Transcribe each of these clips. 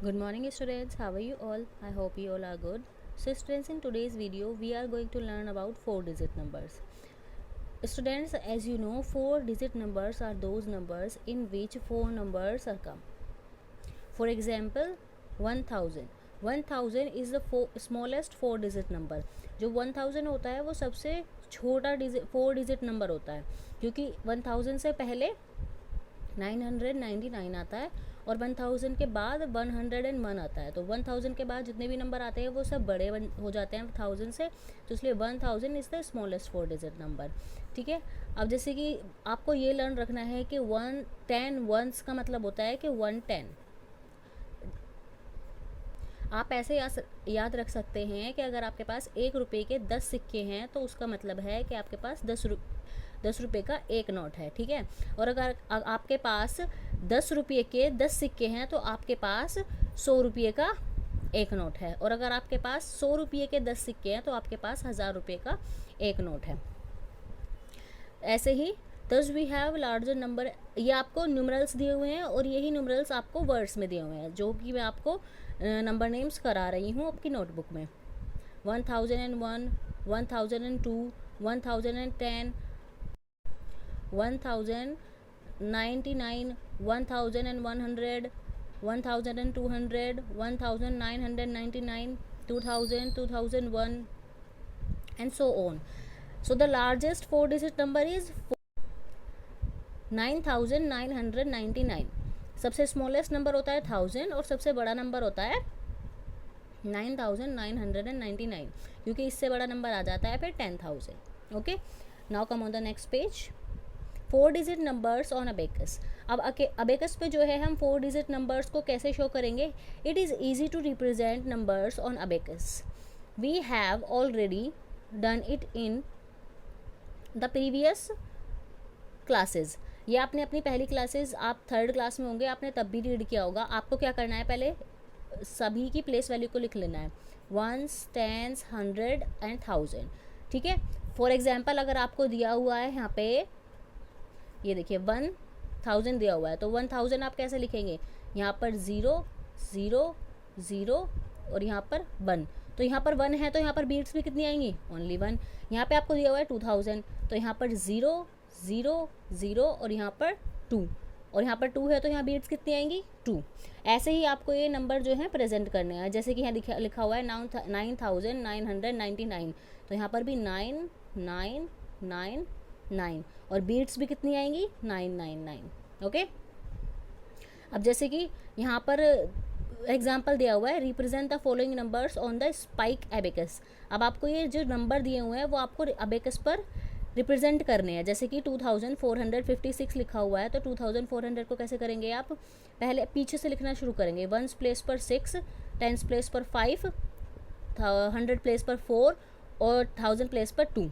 Good morning students, how are you all? I hope you all are good. So students, in today's video we are going to learn about 4 digit numbers. Students, as you know, 4 digit numbers are those numbers in which 4 numbers are come. For example, 1000. 1000 is the smallest 4 digit number. जो 1000 होता है वो सबसे छोटा 4 digit number होता है, क्योंकि 1000 से पहले 999 आता है और 1000 के बाद 101 आता है। तो 1000 के बाद जितने भी नंबर आते हैं वो सब बड़े हो जाते हैं 1000 से, तो इसलिए 1000 is the smallest 4 digit number. ठीक है, अब जैसे कि आपको ये लर्न रखना है कि 10 वंस का मतलब होता है कि 110। आप ऐसे याद रख सकते हैं कि अगर आपके पास 1 रुपये के 10 सिक्के हैं तो उसका मतलब है कि आपके पास 10 रुपये का एक नोट है। ठीक है, और अगर आपके पास 10 रुपये के 10 सिक्के हैं तो आपके पास 100 रुपये का एक नोट है, और अगर आपके पास 100 रुपये के 10 सिक्के हैं तो आपके पास 1000 रुपये का एक नोट है। ऐसे ही दस वी हैव लार्जर नंबर, ये आपको न्यूमरल्स दिए हुए हैं और यही न्यूमरल्स आपको वर्ड्स में दिए हुए हैं, जो कि मैं आपको नंबर नेम्स करा रही हूँ आपकी नोटबुक में। 1001, 1002, 1010, 1099, 1100, 1200, 1999, 2000, 2001 and so on. So the largest 4 digit number is 9999। सबसे स्मॉलेस्ट नंबर होता है 1000 और सबसे बड़ा नंबर होता है 9999, क्योंकि इससे बड़ा नंबर आ जाता है फिर 10,000। Okay, now come on the next page. 4 digit numbers on abacus. अब अबेकस पे जो है हम 4 डिजिट नंबर्स को कैसे शो करेंगे? It is easy to represent numbers on abacus. We have already done it in the previous classes. ये आपने अपनी पहली क्लासेस, आप 3rd क्लास में होंगे, आपने तब भी रीड किया होगा। आपको क्या करना है, पहले सभी की प्लेस वैल्यू को लिख लेना है, वंस, टेंस, 100 एंड 1000। ठीक है, फॉर एग्जाम्पल अगर आपको दिया हुआ है यहाँ पे, ये देखिए 1000 दिया हुआ है, तो 1000 आप कैसे लिखेंगे? यहाँ पर 0 0 0 और यहाँ पर 1, तो यहाँ पर 1 है तो यहाँ पर बीट्स भी कितनी आएंगी? ओनली 1। यहाँ पे आपको दिया हुआ है 2000, तो यहाँ पर 0 0 0 और यहाँ पर 2, और यहाँ पर 2 है तो यहाँ बीट्स कितनी आएंगी? 2। ऐसे ही आपको ये नंबर जो है प्रेजेंट करने हैं, जैसे कि यहाँ लिखा हुआ है 9999, तो यहाँ पर भी 9999 और बीट्स भी कितनी आएंगी? 999। ओके, अब जैसे कि यहाँ पर एग्जाम्पल दिया हुआ है, represent the following numbers on the spike abacus. अब आपको ये जो नंबर दिए हुए हैं वो आपको अबेकस पर रिप्रेजेंट करने हैं। जैसे कि 2456 लिखा हुआ है, तो 2400 को कैसे करेंगे आप? पहले पीछे से लिखना शुरू करेंगे। 1s प्लेस पर 6, 10s प्लेस पर 5, 100 प्लेस पर 4 और 1000 प्लेस पर 2।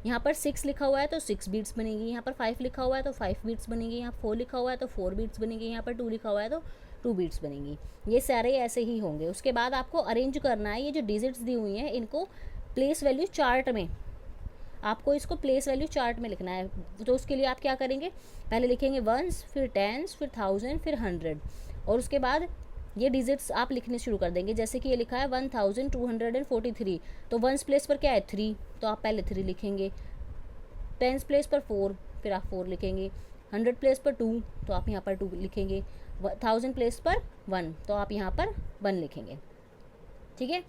यहाँ पर 6 लिखा हुआ है तो 6 बीट्स बनेगी, यहाँ पर 5 लिखा हुआ है तो 5 बीट्स बनेगी, यहाँ 4 लिखा हुआ है तो 4 बीट्स बनेगी, यहाँ पर 2 लिखा हुआ है तो 2 बीट्स बनेगी। ये सारे ऐसे ही होंगे। उसके बाद आपको अरेंज करना है, ये जो डिजिट्स दी हुई हैं इनको प्लेस वैल्यू चार्ट में, आपको इसको प्लेस वैल्यू चार्ट में लिखना है। तो उसके लिए आप क्या करेंगे, पहले लिखेंगे 1s, फिर 10s, फिर 1000, फिर 100, और उसके बाद ये डिजिट्स आप लिखने शुरू कर देंगे। जैसे कि ये लिखा है 1243, तो 1s प्लेस पर क्या है? 3, तो आप पहले 3 लिखेंगे। 10s प्लेस पर 4, फिर आप 4 लिखेंगे। 100 प्लेस पर 2, तो आप यहाँ पर 2 लिखेंगे। 1000 प्लेस पर 1, तो आप यहाँ पर 1 लिखेंगे। ठीक है,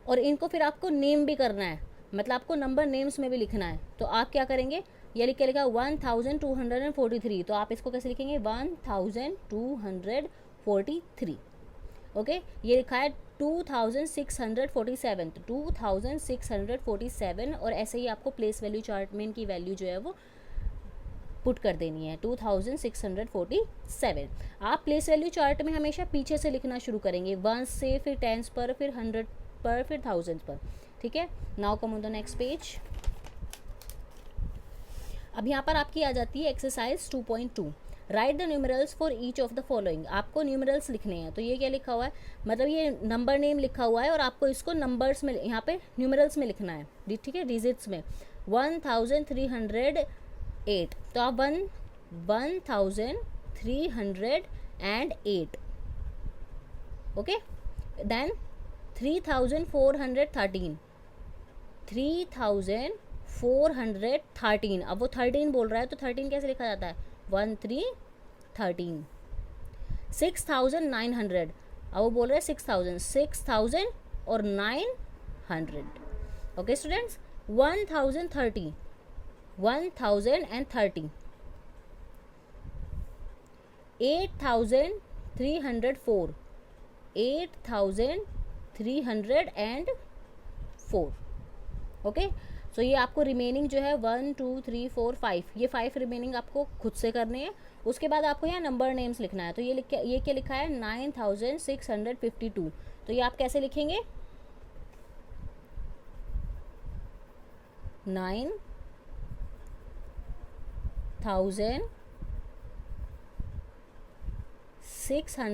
और इनको फिर आपको नेम भी करना है, मतलब आपको नंबर नेम्स में भी लिखना है। तो आप क्या करेंगे, ये लिख के लिखा 1243, तो आप इसको कैसे लिखेंगे? 1243। ओके, ये लिखा है 2647, तो 2647, और ऐसे ही आपको प्लेस वैल्यू चार्ट में इनकी वैल्यू जो है वो पुट कर देनी है, 2647। आप प्लेस वैल्यू चार्ट में हमेशा पीछे से लिखना शुरू करेंगे, 1 से, फिर 10s पर, फिर 100 पर, फिर 1000 पर। ठीक है, now come on the next page. अब यहाँ पर आपकी आ जाती है exercise 2.2, right the numerals for each of the following. आपको न्यूमरल्स लिखने हैं, तो ये क्या लिखा हुआ है, मतलब ये नंबर नेम लिखा हुआ है और आपको इसको नंबर्स में, यहाँ पे न्यूमरल्स में लिखना है। ठीक है, डिजिट्स में। 1308, तो आप 1308 ओके, देन 3413, 3413, अब वो 13 बोल रहा है तो 13 कैसे लिखा जाता है, 1313। 6900, अब वो बोल रहे हैं 6000 और 900। Okay students, 1030, 1030, 8304, 8304। ओके, सो ये आपको रिमेनिंग जो है 1 2 3 4 5, ये 5 रिमेनिंग आपको खुद से करने हैं। उसके बाद आपको यहाँ नंबर नेम्स लिखना है। तो ये क्या लिखा है, 9652। तो ये आप कैसे लिखेंगे, 9600 100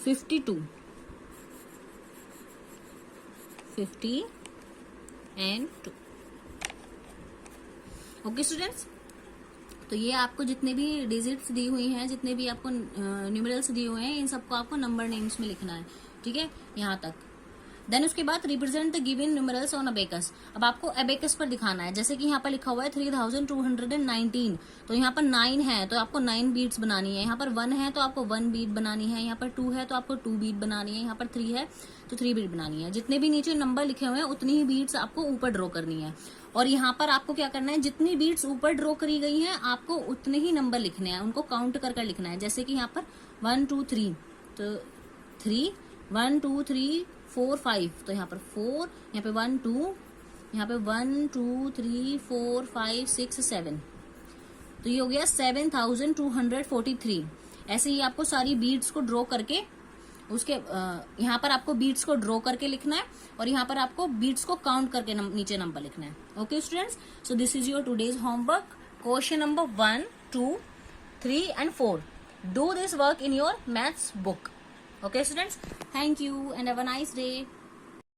52 50 and 2। ओके स्टूडेंट्स, तो ये आपको जितने भी डिजिट्स दी हुई हैं, जितने भी आपको न्यूमेरल्स दिए हुए हैं, इन सबको आपको नंबर नेम्स में लिखना है, ठीक है, यहाँ तक। देन उसके बाद represent the given numerals on abacus. अब आपको अबेकस पर दिखाना है, जैसे कि यहाँ पर लिखा हुआ है 3219, तो यहाँ पर 9 है तो आपको 9 बीट्स बनानी है, यहाँ पर 1 है तो आपको 1 बीट बनानी है, यहाँ पर 2 है तो आपको 2 बीट बनानी है, यहाँ पर 3 है तो 3 बीट बनानी है। जितने भी नीचे नंबर लिखे हुए हैं उतनी ही बीट्स आपको ऊपर ड्रॉ करनी है। और यहाँ पर आपको क्या करना है, जितनी बीट्स ऊपर ड्रॉ करी गई हैं आपको उतने ही नंबर लिखने हैं, उनको काउंट कर कर लिखना है। जैसे कि यहाँ पर 1 2 3, तो 3 1 2 3 4 5, तो यहाँ पर 4, यहाँ पे 1 2, यहाँ पे 1 2 3 4 5 6 7, तो ये हो गया 7243। ऐसे ही आपको सारी बीट्स को ड्रॉ करके उसके यहाँ पर आपको बीट्स को ड्रॉ करके लिखना है और यहाँ पर आपको बीट्स को काउंट करके नीचे नंबर लिखना है। Okay students, so this is your today's homework, question number 1 2 3 and 4। Do this work in your maths book. Okay students, thank you and have a nice day.